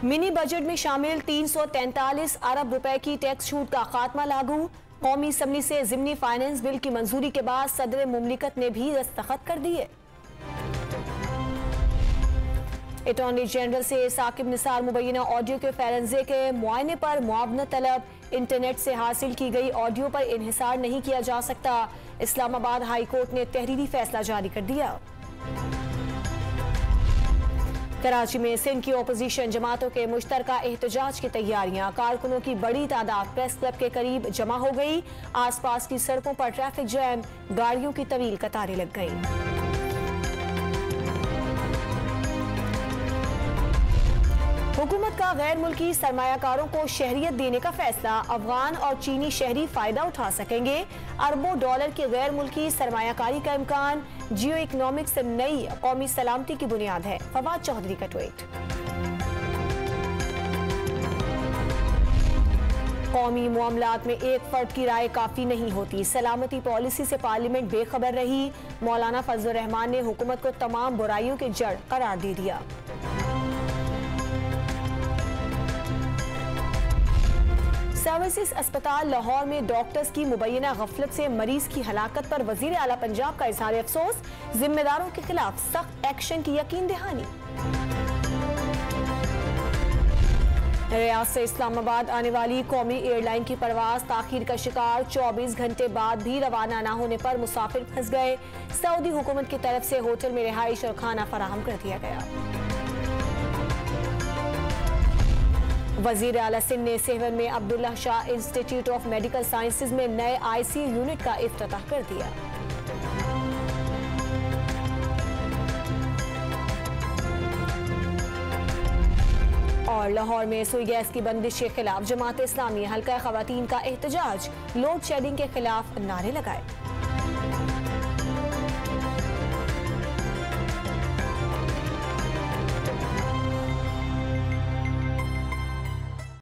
Mini budget में शामिल 343 अरब रुपए की टैक्स छूट का खात्मा लागू। कौमी असम्बली से ज़िमनी फाइनेंस बिल की मंजूरी के बाद सदर मुमलिकत ने भी दस्तखत कर दिए। अटॉर्नी जनरल से साकिब निसार मुबैना ऑडियो के फॉरेंसिक के मुआयने पर मुआवनत तलब। इंटरनेट से हासिल की गई ऑडियो पर इन्हिसार नहीं किया जा सकता। इस्लामाबाद हाई कोर्ट ने तहरीरी फैसला जारी कर दिया। कराची में सिंध की ओपोजिशन जमातों के मुश्तरका एहतजाज की तैयारियां। कारकुनों की बड़ी तादाद प्रेस क्लब के करीब जमा हो गई। आसपास की सड़कों पर ट्रैफिक जैम, गाड़ियों की तवील कतारें लग गईं। हुकूमत का गैर मुल्की सरमायाकारों को शहरियत देने का फैसला। अफगान और चीनी शहरी फायदा उठा सकेंगे। अरबों डॉलर की गैर मुल्की सरमायाकारी का इम्कान। जियो इकोनॉमिक्स नई कौमी सलामती की बुनियाद है। फवाद चौधरी का ट्वीट। कौमी मामलात में एक फर्द की राय काफी नहीं होती। सलामती पॉलिसी से पार्लियामेंट बेखबर रही। मौलाना फजल रहमान ने हुकूमत को तमाम बुराइयों की जड़ करार दे दिया। सर्विसेज अस्पताल लाहौर में डॉक्टर्स की मुबैना गफलत से मरीज की हलाकत पर वजीर आला पंजाब का इजहार अफसोस। जिम्मेदारों के खिलाफ सख्त एक्शन की यकीन दहानी। रियाद से इस्लामाबाद आने वाली कौमी एयरलाइन की परवाज ताखीर का शिकार। 24 घंटे बाद भी रवाना न होने पर मुसाफिर फंस गए। सऊदी हुकूमत की तरफ से होटल में रिहाइश और खाना फराहम कर दिया गया। वजीर आला सिंध ने सेवन में Abdullah Shah institute of medical sciences में नए ICU यूनिट का इफ्तिताह कर दिया। और लाहौर में सुई गैस की बंदिश के खिलाफ जमात इस्लामी हल्का खवातीन का एहतजाज। लोड शेडिंग के खिलाफ नारे लगाए।